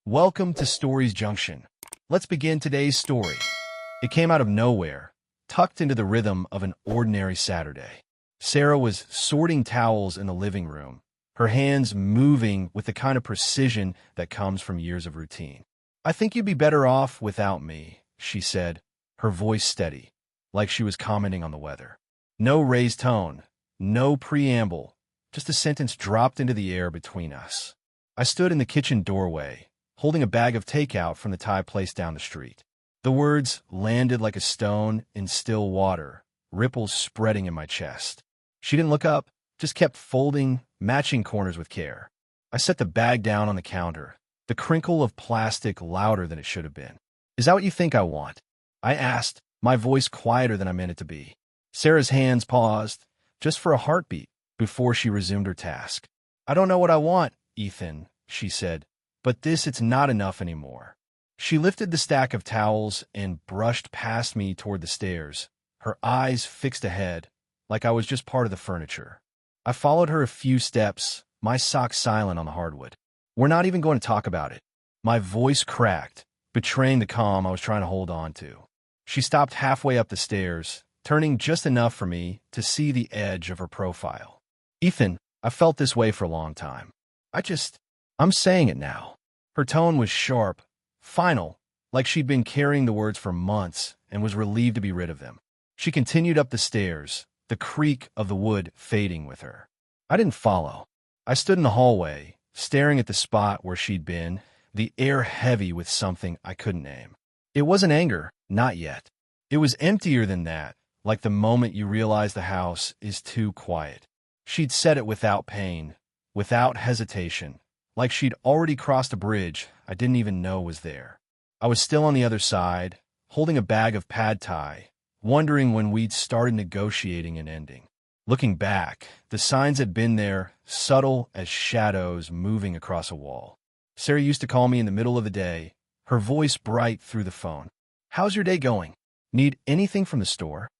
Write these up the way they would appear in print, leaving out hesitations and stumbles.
Welcome to Stories Junction. Let's begin today's story. It came out of nowhere, tucked into the rhythm of an ordinary Saturday. Sarah was sorting towels in the living room, her hands moving with the kind of precision that comes from years of routine. "I think you'd be better off without me," she said, her voice steady, like she was commenting on the weather. No raised tone, no preamble, just a sentence dropped into the air between us. I stood in the kitchen doorway, holding a bag of takeout from the Thai place down the street. The words landed like a stone in still water, ripples spreading in my chest. She didn't look up, just kept folding, matching corners with care. I set the bag down on the counter, the crinkle of plastic louder than it should have been. "Is that what you think I want?" I asked, my voice quieter than I meant it to be. Sarah's hands paused, just for a heartbeat, before she resumed her task. "I don't know what I want, Ethan," she said, "but it's not enough anymore." She lifted the stack of towels and brushed past me toward the stairs, her eyes fixed ahead, like I was just part of the furniture. I followed her a few steps, my socks silent on the hardwood. "We're not even going to talk about it." My voice cracked, betraying the calm I was trying to hold on to. She stopped halfway up the stairs, turning just enough for me to see the edge of her profile. "Ethan, I felt this way for a long time. I'm saying it now." Her tone was sharp, final, like she'd been carrying the words for months and was relieved to be rid of them. She continued up the stairs, the creak of the wood fading with her. I didn't follow. I stood in the hallway, staring at the spot where she'd been, the air heavy with something I couldn't name. It wasn't anger, not yet. It was emptier than that, like the moment you realize the house is too quiet. She'd said it without pain, without hesitation, like she'd already crossed a bridge I didn't even know was there. I was still on the other side, holding a bag of pad thai, wondering when we'd started negotiating an ending. Looking back, the signs had been there, subtle as shadows moving across a wall. Sarah used to call me in the middle of the day, her voice bright through the phone. "How's your day going? Need anything from the store?"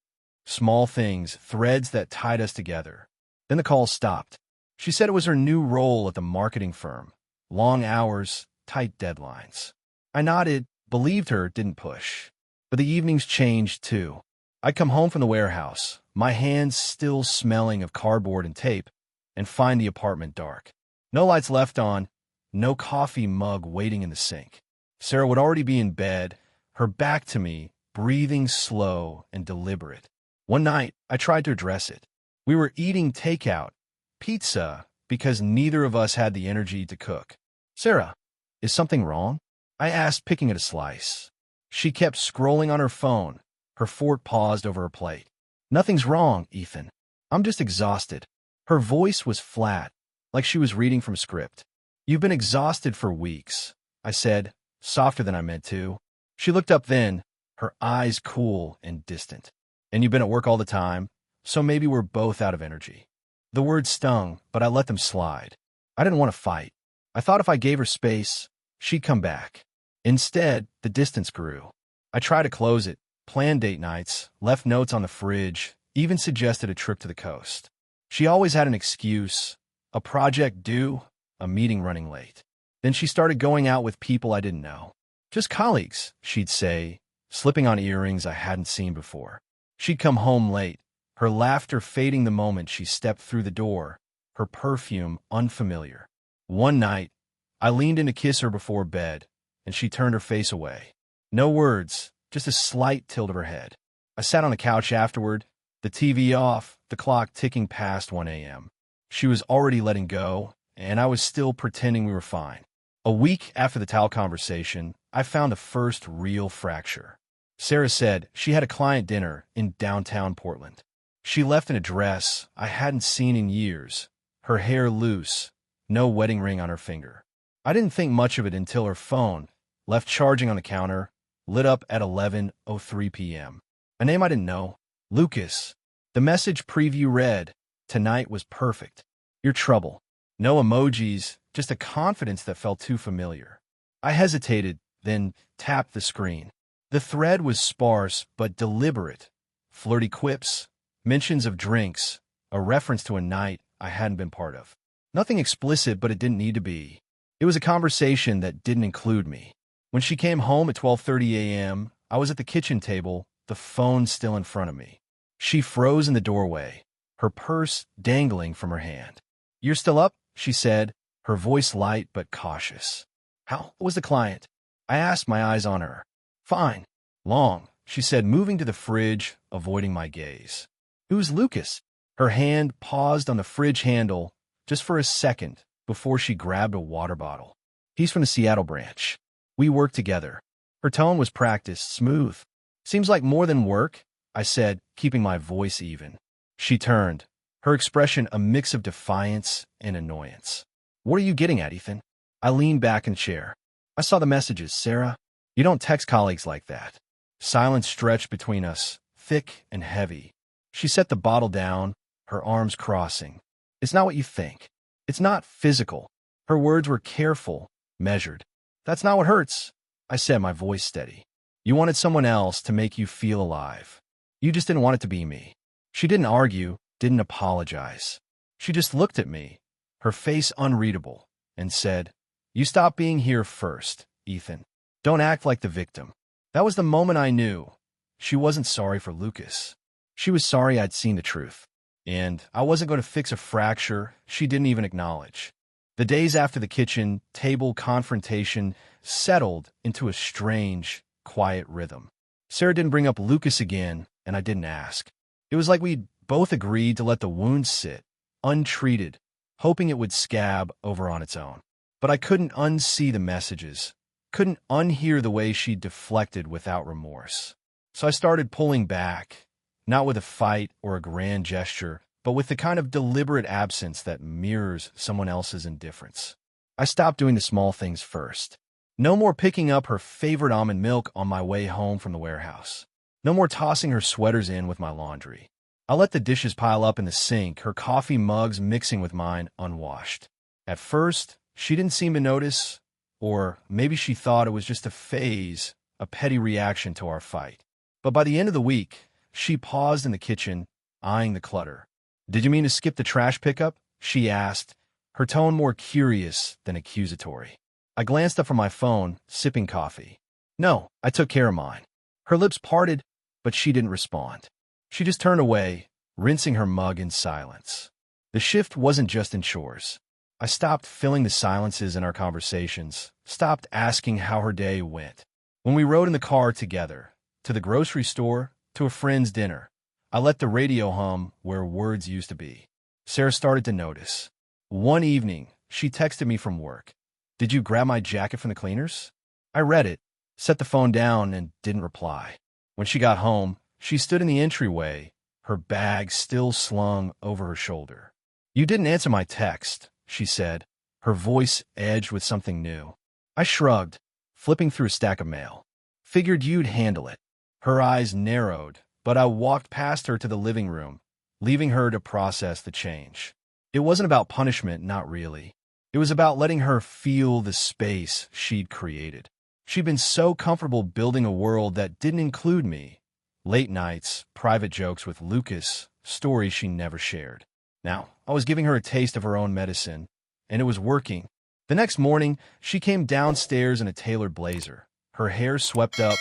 Small things, threads that tied us together. Then the call stopped. She said it was her new role at the marketing firm. Long hours, tight deadlines. I nodded, believed her, didn't push. But the evenings changed, too. I'd come home from the warehouse, my hands still smelling of cardboard and tape, and find the apartment dark. No lights left on, no coffee mug waiting in the sink. Sarah would already be in bed, her back to me, breathing slow and deliberate. One night, I tried to address it. We were eating takeout, pizza, because neither of us had the energy to cook. "Sarah, is something wrong?" I asked, picking at a slice. She kept scrolling on her phone, her fork paused over her plate. "Nothing's wrong, Ethan. I'm just exhausted." Her voice was flat, like she was reading from a script. "You've been exhausted for weeks," I said, softer than I meant to. She looked up then, her eyes cool and distant. "And you've been at work all the time, so maybe we're both out of energy." The words stung, but I let them slide. I didn't want to fight. I thought if I gave her space, she'd come back. Instead, the distance grew. I tried to close it, planned date nights, left notes on the fridge, even suggested a trip to the coast. She always had an excuse, a project due, a meeting running late. Then she started going out with people I didn't know. "Just colleagues," she'd say, slipping on earrings I hadn't seen before. She'd come home late, her laughter fading the moment she stepped through the door, her perfume unfamiliar. One night, I leaned in to kiss her before bed, and she turned her face away. No words, just a slight tilt of her head. I sat on the couch afterward, the TV off, the clock ticking past 1 a.m. She was already letting go, and I was still pretending we were fine. A week after the towel conversation, I found the first real fracture. Sarah said she had a client dinner in downtown Portland. She left in a dress I hadn't seen in years, her hair loose, no wedding ring on her finger. I didn't think much of it until her phone, left charging on the counter, lit up at 11:03 p.m. A name I didn't know, Lucas. The message preview read, "Tonight was perfect. Your trouble." No emojis, just a confidence that felt too familiar. I hesitated, then tapped the screen. The thread was sparse but deliberate. Flirty quips, mentions of drinks, a reference to a night I hadn't been part of. Nothing explicit, but it didn't need to be. It was a conversation that didn't include me. When she came home at 12:30 a.m., I was at the kitchen table, the phone still in front of me. She froze in the doorway, her purse dangling from her hand. "You're still up?" she said, her voice light but cautious. "How was the client?" I asked, my eyes on her. "Fine. Long," she said, moving to the fridge, avoiding my gaze. "Who's Lucas?" Her hand paused on the fridge handle just for a second before she grabbed a water bottle. "He's from the Seattle branch. We work together." Her tone was practiced, smooth. "Seems like more than work," I said, keeping my voice even. She turned, her expression a mix of defiance and annoyance. "What are you getting at, Ethan?" I leaned back in the chair. "I saw the messages, Sarah. You don't text colleagues like that." Silence stretched between us, thick and heavy. She set the bottle down, her arms crossing. "It's not what you think. It's not physical." Her words were careful, measured. "That's not what hurts," I said, my voice steady. "You wanted someone else to make you feel alive. You just didn't want it to be me." She didn't argue, didn't apologize. She just looked at me, her face unreadable, and said, "You stop being here first, Ethan. Don't act like the victim." That was the moment I knew. She wasn't sorry for Lucas. She was sorry I'd seen the truth. And I wasn't going to fix a fracture she didn't even acknowledge. The days after the kitchen table confrontation settled into a strange, quiet rhythm. Sarah didn't bring up Lucas again, and I didn't ask. It was like we'd both agreed to let the wound sit, untreated, hoping it would scab over on its own. But I couldn't unsee the messages, couldn't unhear the way she deflected without remorse. So I started pulling back, not with a fight or a grand gesture, but with the kind of deliberate absence that mirrors someone else's indifference. I stopped doing the small things first. No more picking up her favorite almond milk on my way home from the warehouse. No more tossing her sweaters in with my laundry. I let the dishes pile up in the sink, her coffee mugs mixing with mine unwashed. At first, she didn't seem to notice, or maybe she thought it was just a phase, a petty reaction to our fight. But by the end of the week, she paused in the kitchen, eyeing the clutter. "Did you mean to skip the trash pickup?" she asked, her tone more curious than accusatory. I glanced up from my phone, sipping coffee. "No, I took care of mine." Her lips parted, but she didn't respond. She just turned away, rinsing her mug in silence. The shift wasn't just in chores. I stopped filling the silences in our conversations, stopped asking how her day went. When we rode in the car together, to the grocery store, to a friend's dinner, I let the radio hum where words used to be. Sarah started to notice. One evening, she texted me from work. "Did you grab my jacket from the cleaners?" I read it, set the phone down, and didn't reply. When she got home, she stood in the entryway, her bag still slung over her shoulder. "You didn't answer my text," she said, her voice edged with something new. I shrugged, flipping through a stack of mail. "Figured you'd handle it." Her eyes narrowed, but I walked past her to the living room, leaving her to process the change. It wasn't about punishment, not really. It was about letting her feel the space she'd created. She'd been so comfortable building a world that didn't include me. Late nights, private jokes with Lucas, stories she never shared. Now, I was giving her a taste of her own medicine, and it was working. The next morning, she came downstairs in a tailored blazer, her hair swept up,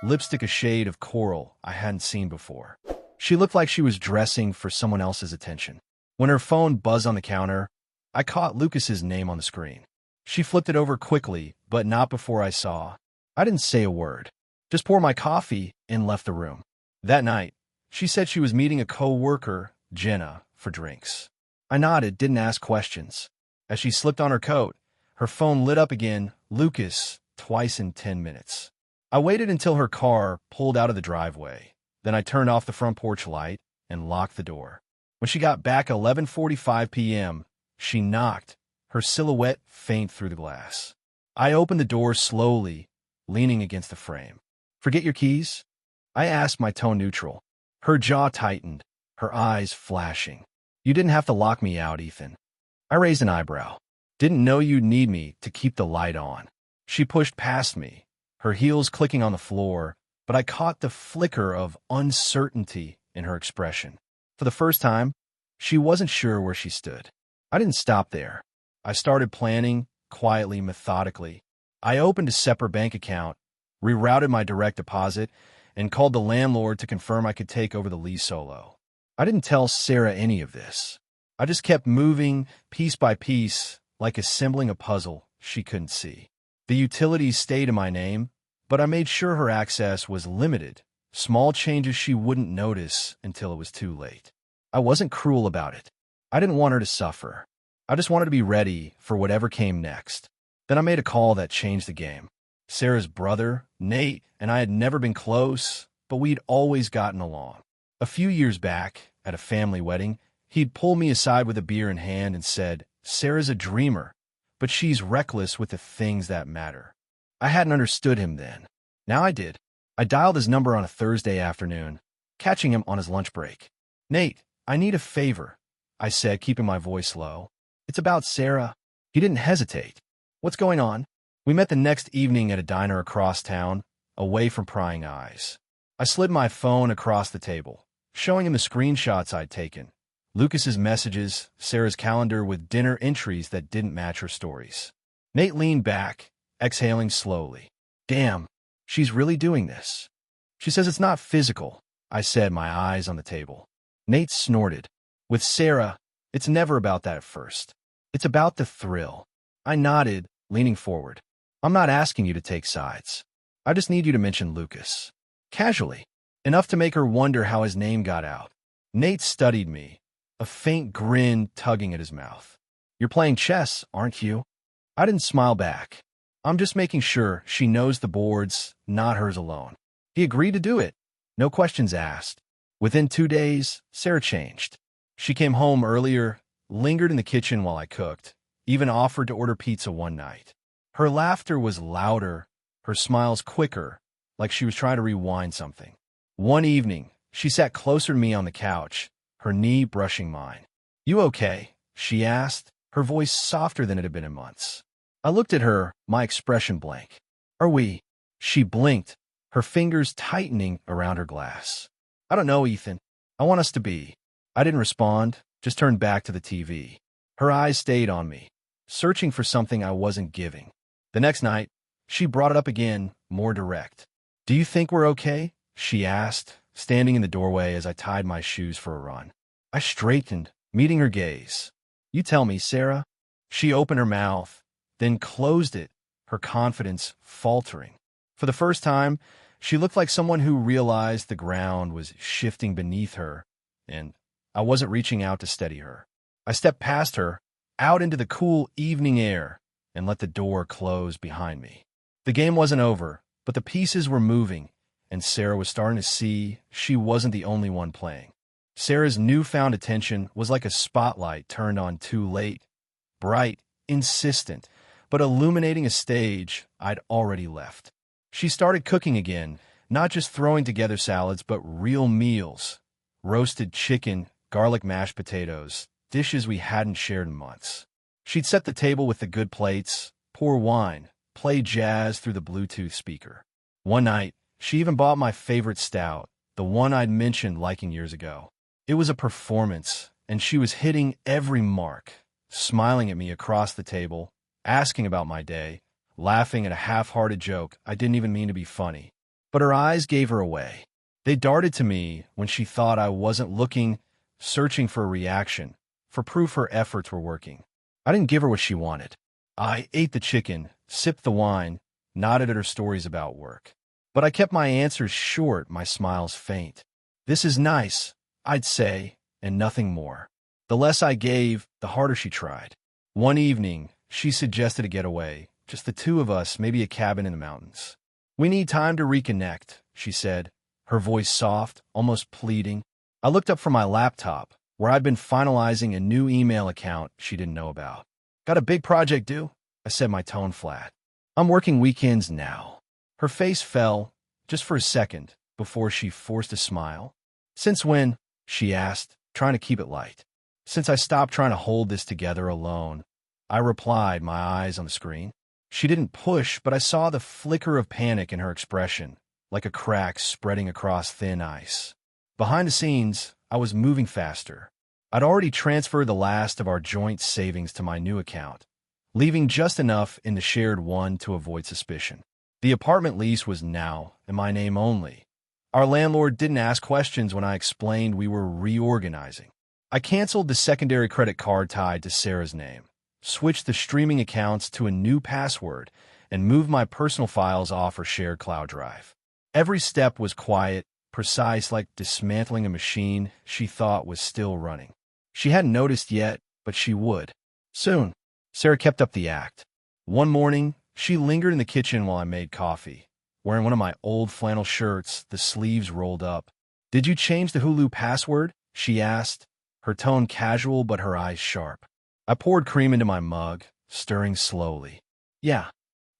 lipstick a shade of coral I hadn't seen before. She looked like she was dressing for someone else's attention. When her phone buzzed on the counter, I caught Lucas's name on the screen. She flipped it over quickly, but not before I saw. I didn't say a word, just poured my coffee and left the room. That night, she said she was meeting a co-worker, Jenna, for drinks. I nodded, didn't ask questions. As she slipped on her coat, her phone lit up again, Lucas, twice in 10 minutes. I waited until her car pulled out of the driveway. Then I turned off the front porch light and locked the door. When she got back at 11:45 p.m., she knocked, her silhouette faint through the glass. I opened the door slowly, leaning against the frame. "Forget your keys?" I asked, my tone neutral. Her jaw tightened, her eyes flashing. "You didn't have to lock me out, Ethan." I raised an eyebrow. "Didn't know you'd need me to keep the light on." She pushed past me, her heels clicking on the floor, but I caught the flicker of uncertainty in her expression. For the first time, she wasn't sure where she stood. I didn't stop there. I started planning, quietly, methodically. I opened a separate bank account, rerouted my direct deposit, and called the landlord to confirm I could take over the lease solo. I didn't tell Sarah any of this. I just kept moving, piece by piece, like assembling a puzzle she couldn't see. The utilities stayed in my name, but I made sure her access was limited, small changes she wouldn't notice until it was too late. I wasn't cruel about it. I didn't want her to suffer. I just wanted to be ready for whatever came next. Then I made a call that changed the game. Sarah's brother, Nate, and I had never been close, but we'd always gotten along. A few years back, at a family wedding, he'd pulled me aside with a beer in hand and said, "Sarah's a dreamer, but she's reckless with the things that matter." I hadn't understood him then. Now I did. I dialed his number on a Thursday afternoon, catching him on his lunch break. "Nate, I need a favor," I said, keeping my voice low. "It's about Sarah." He didn't hesitate. "What's going on?" We met the next evening at a diner across town, away from prying eyes. I slid my phone across the table, showing him the screenshots I'd taken. Lucas's messages, Sarah's calendar with dinner entries that didn't match her stories. Nate leaned back, exhaling slowly. "Damn, she's really doing this." "She says it's not physical," I said, my eyes on the table. Nate snorted. "With Sarah, it's never about that at first. It's about the thrill." I nodded, leaning forward. "I'm not asking you to take sides. I just need you to mention Lucas." Casually, enough to make her wonder how his name got out. Nate studied me, a faint grin tugging at his mouth. "You're playing chess, aren't you?" I didn't smile back. "I'm just making sure she knows the boards, not hers alone." He agreed to do it. No questions asked. Within 2 days, Sarah changed. She came home earlier, lingered in the kitchen while I cooked, even offered to order pizza one night. Her laughter was louder, her smiles quicker, like she was trying to rewind something. One evening, she sat closer to me on the couch, her knee brushing mine. "You okay?" she asked, her voice softer than it had been in months. I looked at her, my expression blank. "Are we?" She blinked, her fingers tightening around her glass. "I don't know, Ethan. I want us to be." I didn't respond, just turned back to the TV. Her eyes stayed on me, searching for something I wasn't giving. The next night, she brought it up again, more direct. "Do you think we're okay?" she asked, standing in the doorway as I tied my shoes for a run. I straightened, meeting her gaze. "You tell me, Sarah." She opened her mouth, then closed it, her confidence faltering. For the first time, she looked like someone who realized the ground was shifting beneath her, and I wasn't reaching out to steady her. I stepped past her, out into the cool evening air, and let the door close behind me. The game wasn't over, but the pieces were moving, and Sarah was starting to see she wasn't the only one playing. Sarah's newfound attention was like a spotlight turned on too late, bright, insistent, but illuminating a stage I'd already left. She started cooking again, not just throwing together salads, but real meals. Roasted chicken, garlic mashed potatoes, dishes we hadn't shared in months. She'd set the table with the good plates, pour wine, play jazz through the Bluetooth speaker. One night, she even bought my favorite stout, the one I'd mentioned liking years ago. It was a performance, and she was hitting every mark, smiling at me across the table, asking about my day, laughing at a half-hearted joke I didn't even mean to be funny. But her eyes gave her away. They darted to me when she thought I wasn't looking, searching for a reaction, for proof her efforts were working. I didn't give her what she wanted. I ate the chicken, sipped the wine, nodded at her stories about work. But I kept my answers short, my smiles faint. "This is nice," I'd say, and nothing more. The less I gave, the harder she tried. One evening, she suggested a getaway, just the two of us, maybe a cabin in the mountains. "We need time to reconnect," she said, her voice soft, almost pleading. I looked up from my laptop, where I'd been finalizing a new email account she didn't know about. "Got a big project due?" I said, my tone flat. "I'm working weekends now." Her face fell, just for a second, before she forced a smile. "Since when?" she asked, trying to keep it light. "Since I stopped trying to hold this together alone," I replied, my eyes on the screen. She didn't push, but I saw the flicker of panic in her expression, like a crack spreading across thin ice. Behind the scenes, I was moving faster. I'd already transferred the last of our joint savings to my new account, leaving just enough in the shared one to avoid suspicion. The apartment lease was now in my name only. Our landlord didn't ask questions when I explained we were reorganizing. I canceled the secondary credit card tied to Sarah's name, switched the streaming accounts to a new password, and moved my personal files off her shared cloud drive. Every step was quiet, precise, like dismantling a machine she thought was still running. She hadn't noticed yet, but she would. Soon. Sarah kept up the act. One morning, she lingered in the kitchen while I made coffee, wearing one of my old flannel shirts, the sleeves rolled up. "Did you change the Hulu password?" she asked, her tone casual but her eyes sharp. I poured cream into my mug, stirring slowly. "Yeah."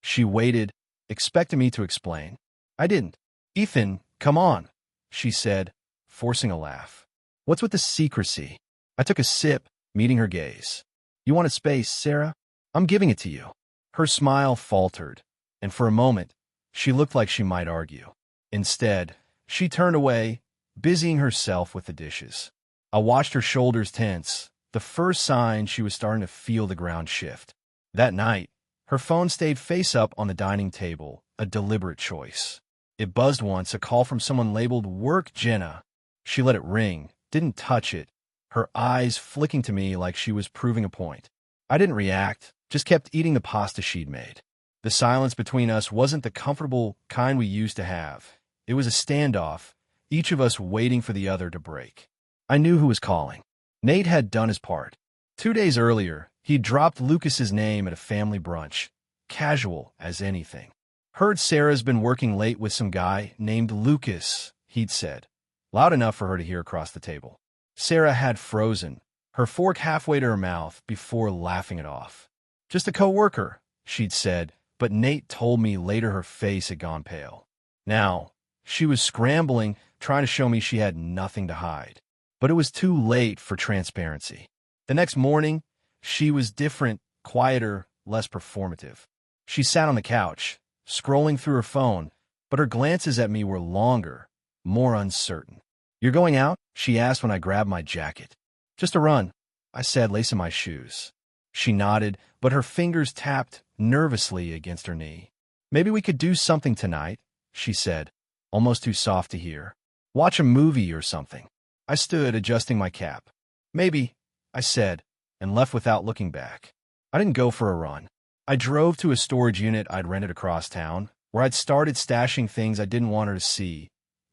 She waited, expecting me to explain. I didn't. "Ethan, come on," she said, forcing a laugh. "What's with the secrecy?" I took a sip, meeting her gaze. "You wanted space, Sarah? I'm giving it to you." Her smile faltered, and for a moment, she looked like she might argue. Instead, she turned away, busying herself with the dishes. I watched her shoulders tense, the first sign she was starting to feel the ground shift. That night, her phone stayed face up on the dining table, a deliberate choice. It buzzed once, a call from someone labeled Work Jenna. She let it ring, didn't touch it, her eyes flicking to me like she was proving a point. I didn't react, just kept eating the pasta she'd made. The silence between us wasn't the comfortable kind we used to have. It was a standoff, each of us waiting for the other to break. I knew who was calling. Nate had done his part. 2 days earlier, he'd dropped Lucas's name at a family brunch, casual as anything. "Heard Sarah's been working late with some guy named Lucas," he'd said, loud enough for her to hear across the table. Sarah had frozen, her fork halfway to her mouth before laughing it off. "Just a coworker," she'd said, but Nate told me later her face had gone pale. Now, she was scrambling, trying to show me she had nothing to hide. But it was too late for transparency. The next morning, she was different, quieter, less performative. She sat on the couch, scrolling through her phone, but her glances at me were longer, more uncertain. "You're going out?" she asked when I grabbed my jacket. "Just a run," I said, lacing my shoes. She nodded, but her fingers tapped nervously against her knee. "Maybe we could do something tonight," she said, almost too soft to hear. "Watch a movie or something." I stood, adjusting my cap. "Maybe," I said, and left without looking back. I didn't go for a run. I drove to a storage unit I'd rented across town, where I'd started stashing things I didn't want her to see.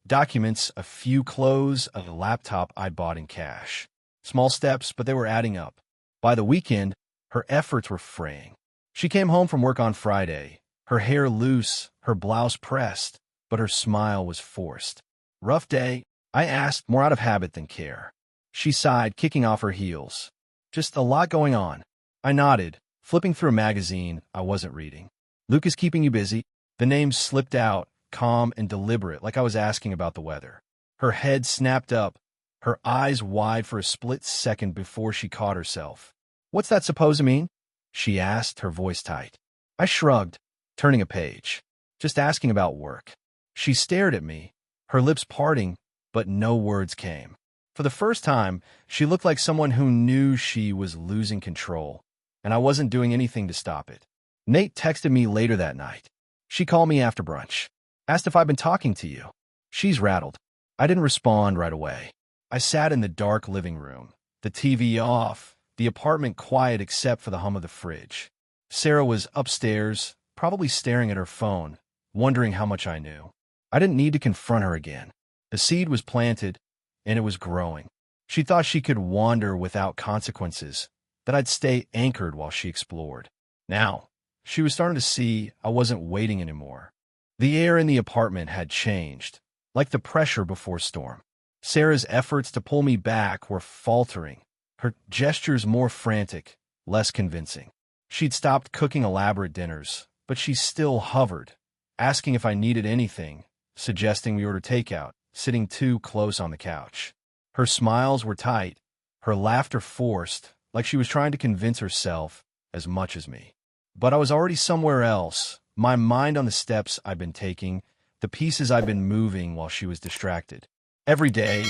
Documents, a few clothes, a laptop I'd bought in cash. Small steps, but they were adding up. By the weekend, her efforts were fraying. She came home from work on Friday, her hair loose, her blouse pressed, but her smile was forced. "Rough day?" I asked, more out of habit than care. She sighed, kicking off her heels. "Just a lot going on." I nodded, flipping through a magazine I wasn't reading. "Lucas keeping you busy?" The name slipped out, calm and deliberate, like I was asking about the weather. Her head snapped up, her eyes wide for a split second before she caught herself. "What's that supposed to mean?" she asked, her voice tight. I shrugged, turning a page. "Just asking about work." She stared at me, her lips parting, but no words came. For the first time, she looked like someone who knew she was losing control, and I wasn't doing anything to stop it. Nate texted me later that night. She called me after brunch, asked if I'd been talking to you. She's rattled. I didn't respond right away. I sat in the dark living room, the TV off, the apartment quiet except for the hum of the fridge. Sarah was upstairs, probably staring at her phone, wondering how much I knew. I didn't need to confront her again. The seed was planted, and it was growing. She thought she could wander without consequences, that I'd stay anchored while she explored. Now, she was starting to see I wasn't waiting anymore. The air in the apartment had changed, like the pressure before storm. Sarah's efforts to pull me back were faltering, her gestures more frantic, less convincing. She'd stopped cooking elaborate dinners, but she still hovered, asking if I needed anything, suggesting we order takeout, sitting too close on the couch. Her smiles were tight, her laughter forced, like she was trying to convince herself as much as me. But I was already somewhere else, my mind on the steps I'd been taking, the pieces I'd been moving while she was distracted. Every day,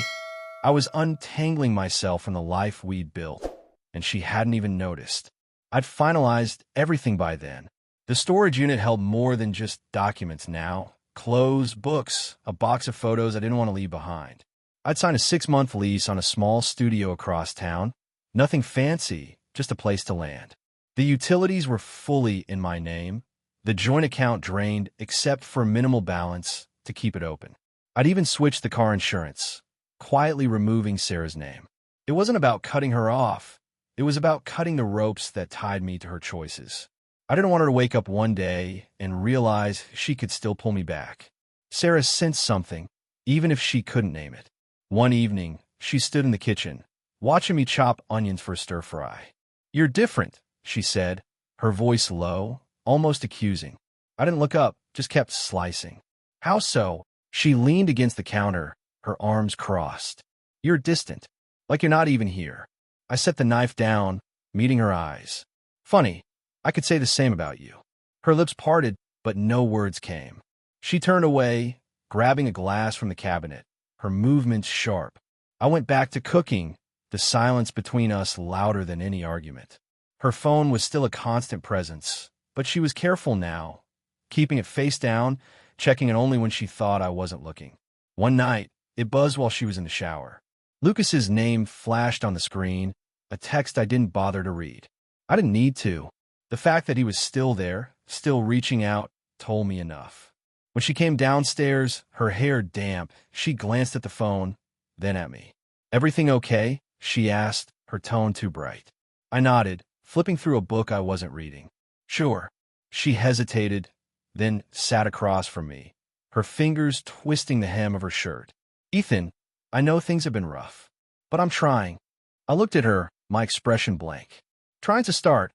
I was untangling myself from the life we'd built, and she hadn't even noticed. I'd finalized everything by then. The storage unit held more than just documents now. Clothes, books, a box of photos I didn't want to leave behind. I'd signed a 6-month lease on a small studio across town. Nothing fancy, just a place to land. The utilities were fully in my name. The joint account drained except for minimal balance to keep it open. I'd even switched the car insurance, quietly removing Sarah's name. It wasn't about cutting her off. It was about cutting the ropes that tied me to her choices. I didn't want her to wake up one day and realize she could still pull me back. Sarah sensed something, even if she couldn't name it. One evening, she stood in the kitchen, watching me chop onions for a stir-fry. "You're different," she said, her voice low, almost accusing. I didn't look up, just kept slicing. "How so?" She leaned against the counter, her arms crossed. "You're distant, like you're not even here." I set the knife down, meeting her eyes. "Funny, I could say the same about you." Her lips parted, but no words came. She turned away, grabbing a glass from the cabinet, her movements sharp. I went back to cooking, the silence between us louder than any argument. Her phone was still a constant presence, but she was careful now, keeping it face down, checking it only when she thought I wasn't looking. One night, it buzzed while she was in the shower. Lucas's name flashed on the screen, a text I didn't bother to read. I didn't need to. The fact that he was still there, still reaching out, told me enough. When she came downstairs, her hair damp, she glanced at the phone, then at me. "Everything okay?" she asked, her tone too bright. I nodded, flipping through a book I wasn't reading. "Sure." She hesitated, then sat across from me, her fingers twisting the hem of her shirt. "Ethan, I know things have been rough, but I'm trying." I looked at her, my expression blank. "Trying to start,"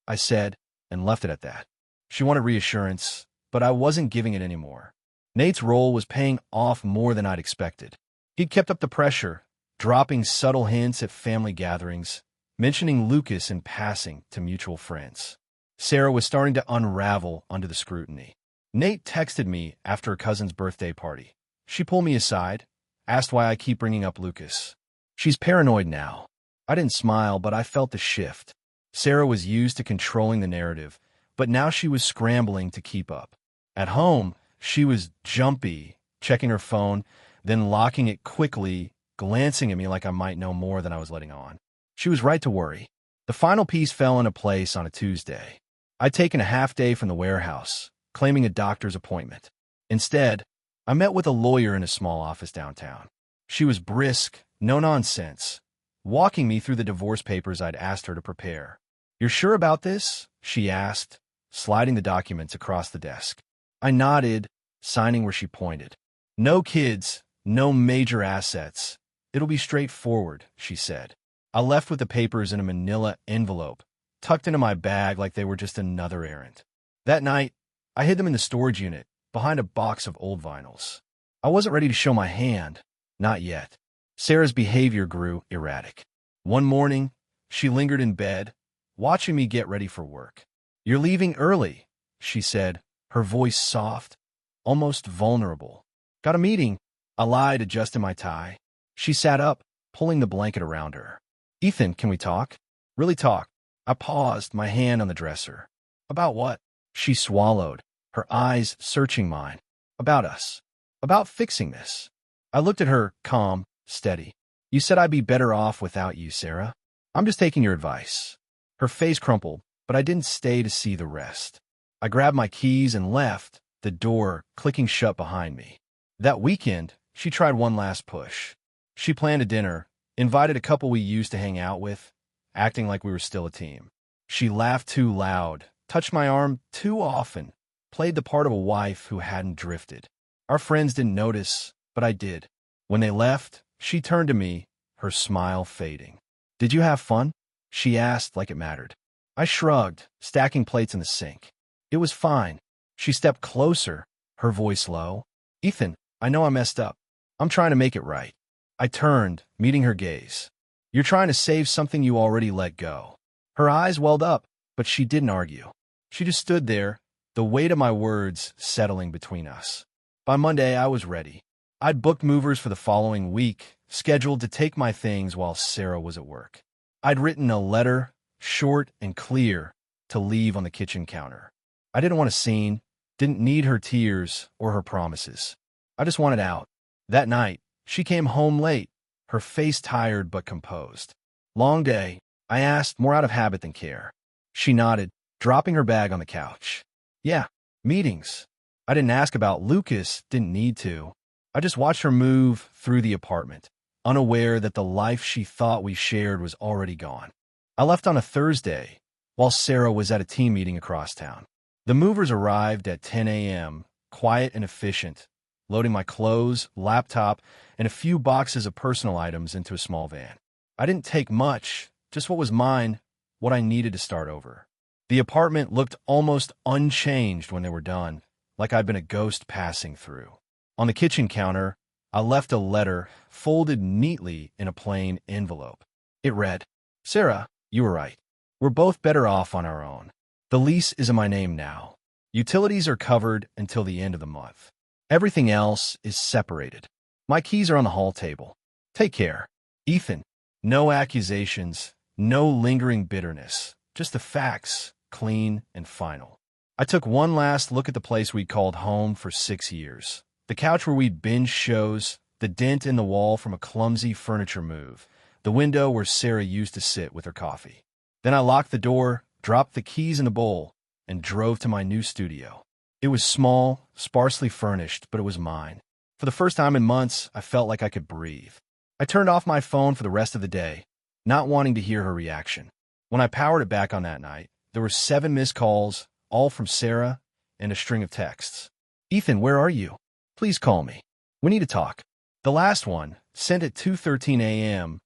I said, and left it at that. She wanted reassurance, but I wasn't giving it anymore. Nate's role was paying off more than I'd expected. He'd kept up the pressure, dropping subtle hints at family gatherings, mentioning Lucas in passing to mutual friends. Sarah was starting to unravel under the scrutiny. Nate texted me after her cousin's birthday party. She pulled me aside, asked why I keep bringing up Lucas. "She's paranoid now." I didn't smile, but I felt the shift. Sarah was used to controlling the narrative, but now she was scrambling to keep up. At home, she was jumpy, checking her phone, then locking it quickly, glancing at me like I might know more than I was letting on. She was right to worry. The final piece fell into place on a Tuesday. I'd taken a half day from the warehouse, claiming a doctor's appointment. Instead, I met with a lawyer in a small office downtown. She was brisk, no nonsense, walking me through the divorce papers I'd asked her to prepare. "You're sure about this?" she asked, sliding the documents across the desk. I nodded, signing where she pointed. "No kids, no major assets. It'll be straightforward," she said. I left with the papers in a manila envelope, tucked into my bag like they were just another errand. That night, I hid them in the storage unit, behind a box of old vinyls. I wasn't ready to show my hand, not yet. Sarah's behavior grew erratic. One morning, she lingered in bed, watching me get ready for work. "You're leaving early," she said, her voice soft, almost vulnerable. "Got a meeting." I lied, adjusting my tie. She sat up, pulling the blanket around her. "Ethan, can we talk?" "Really talk?" I paused, my hand on the dresser. "About what?" She swallowed, her eyes searching mine. "About us. About fixing this." I looked at her, calm, steady. "You said I'd be better off without you, Sarah. I'm just taking your advice." Her face crumpled, but I didn't stay to see the rest. I grabbed my keys and left, the door clicking shut behind me. That weekend, she tried one last push. She planned a dinner, invited a couple we used to hang out with, acting like we were still a team. She laughed too loud, touched my arm too often, played the part of a wife who hadn't drifted. Our friends didn't notice, but I did. When they left, she turned to me, her smile fading. "Did you have fun?" she asked like it mattered. I shrugged, stacking plates in the sink. "It was fine." She stepped closer, her voice low. "Ethan, I know I messed up. I'm trying to make it right." I turned, meeting her gaze. "You're trying to save something you already let go." Her eyes welled up, but she didn't argue. She just stood there, the weight of my words settling between us. By Monday, I was ready. I'd booked movers for the following week, scheduled to take my things while Sarah was at work. I'd written a letter, short and clear, to leave on the kitchen counter. I didn't want a scene, didn't need her tears or her promises. I just wanted out. That night, she came home late, her face tired but composed. Long day, I asked, more out of habit than care. She nodded, dropping her bag on the couch. Yeah, meetings. I didn't ask about Lucas, didn't need to. I just watched her move through the apartment, unaware that the life she thought we shared was already gone. I left on a Thursday, while Sarah was at a team meeting across town. The movers arrived at 10 a.m., quiet and efficient, loading my clothes, laptop, and a few boxes of personal items into a small van. I didn't take much, just what was mine, what I needed to start over. The apartment looked almost unchanged when they were done, like I'd been a ghost passing through. On the kitchen counter, I left a letter folded neatly in a plain envelope. It read, "Sarah, you were right. We're both better off on our own. The lease is in my name now. Utilities are covered until the end of the month. Everything else is separated. My keys are on the hall table. Take care. Ethan." No accusations, no lingering bitterness, just the facts, clean and final. I took one last look at the place we'd called home for 6 years. The couch where we'd binge shows, the dent in the wall from a clumsy furniture move, the window where Sarah used to sit with her coffee. Then I locked the door, dropped the keys in the bowl, and drove to my new studio. It was small, sparsely furnished, but it was mine. For the first time in months, I felt like I could breathe. I turned off my phone for the rest of the day, not wanting to hear her reaction. When I powered it back on that night, there were 7 missed calls, all from Sarah, and a string of texts. "Ethan, where are you? Please call me. We need to talk." The last one, sent at 2:13 a.m.,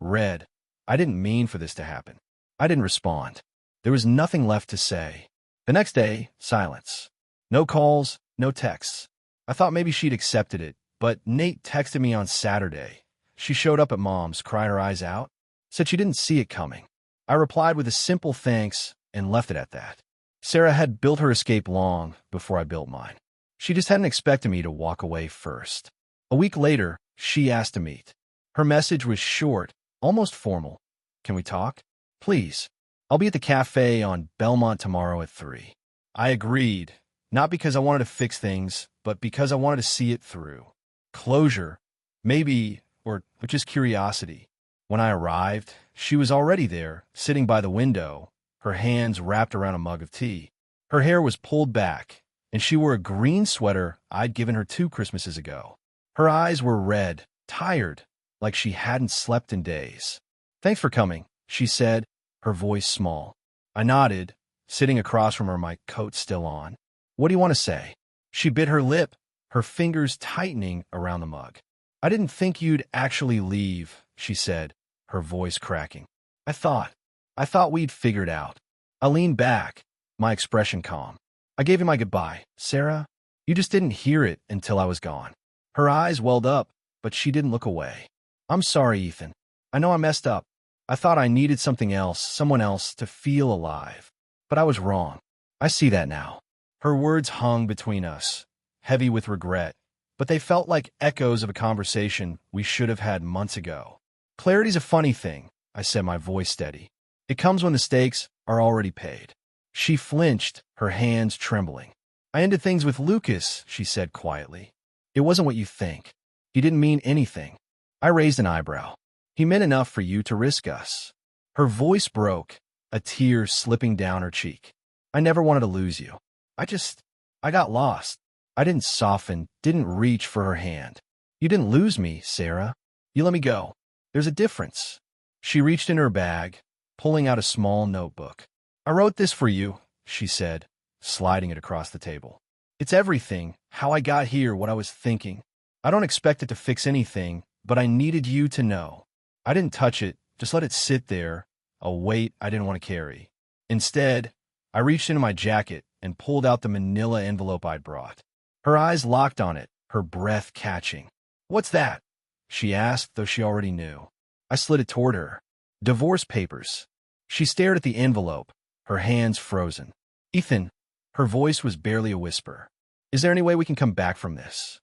read, "I didn't mean for this to happen." I didn't respond. There was nothing left to say. The next day, silence. No calls, no texts. I thought maybe she'd accepted it, but Nate texted me on Saturday. She showed up at Mom's, cried her eyes out, said she didn't see it coming. I replied with a simple thanks and left it at that. Sarah had built her escape long before I built mine. She just hadn't expected me to walk away first. A week later, she asked to meet. Her message was short, almost formal. "Can we talk? Please. I'll be at the cafe on Belmont tomorrow at 3. I agreed, not because I wanted to fix things, but because I wanted to see it through. Closure, maybe, or just curiosity. When I arrived, she was already there, sitting by the window, her hands wrapped around a mug of tea. Her hair was pulled back, and she wore a green sweater I'd given her 2 Christmases ago. Her eyes were red, tired, like she hadn't slept in days. "Thanks for coming," she said, her voice small. I nodded, sitting across from her, my coat still on. "What do you want to say?" She bit her lip, her fingers tightening around the mug. "I didn't think you'd actually leave," she said, her voice cracking. I thought we'd figured out." I leaned back, my expression calm. "I gave you my goodbye, Sarah. You just didn't hear it until I was gone." Her eyes welled up, but she didn't look away. "I'm sorry, Ethan. I know I messed up. I thought I needed something else, someone else, to feel alive. But I was wrong. I see that now." Her words hung between us, heavy with regret, but they felt like echoes of a conversation we should have had months ago. "Clarity's a funny thing," I said, my voice steady. "It comes when the stakes are already paid." She flinched, her hands trembling. "I ended things with Lucas," she said quietly. "It wasn't what you think. He didn't mean anything." I raised an eyebrow. "He meant enough for you to risk us." Her voice broke, a tear slipping down her cheek. "I never wanted to lose you. I got lost." I didn't soften, didn't reach for her hand. "You didn't lose me, Sarah. You let me go. There's a difference." She reached in her bag, pulling out a small notebook. "I wrote this for you," she said, sliding it across the table. "It's everything, how I got here, what I was thinking. I don't expect it to fix anything, but I needed you to know." I didn't touch it, just let it sit there, a weight I didn't want to carry. Instead, I reached into my jacket and pulled out the manila envelope I'd brought. Her eyes locked on it, her breath catching. "What's that?" she asked, though she already knew. I slid it toward her. "Divorce papers." She stared at the envelope, her hands frozen. "Ethan," her voice was barely a whisper, "is there any way we can come back from this?"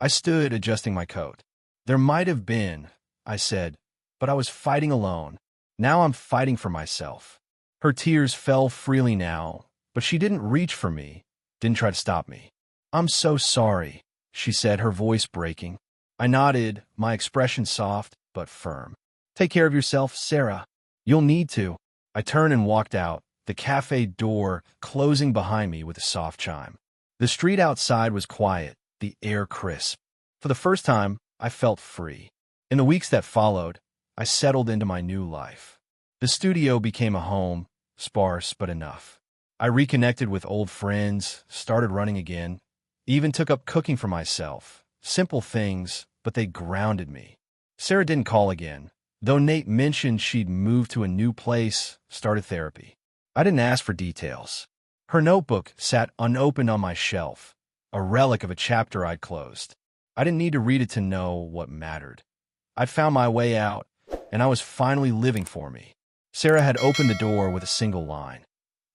I stood, adjusting my coat. "There might have been," I said, "but I was fighting alone. Now I'm fighting for myself. Her tears fell freely now, but she didn't reach for me, didn't try to stop me. I'm so sorry, she said, her voice breaking. I nodded, my expression soft but firm. Take care of yourself, Sarah. You'll need to. I turned and walked out, the cafe door closing behind me with a soft chime. The street outside was quiet, the air crisp. For the first time, I felt free. In the weeks that followed, I settled into my new life. The studio became a home, sparse but enough. I reconnected with old friends, started running again, even took up cooking for myself. Simple things, but they grounded me. Sarah didn't call again, though Nate mentioned she'd moved to a new place, started therapy. I didn't ask for details. Her notebook sat unopened on my shelf, a relic of a chapter I'd closed. I didn't need to read it to know what mattered. I'd found my way out, and I was finally living for me. Sarah had opened the door with a single line.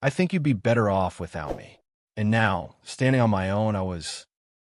I think you'd be better off without me. And now, standing on my own, I was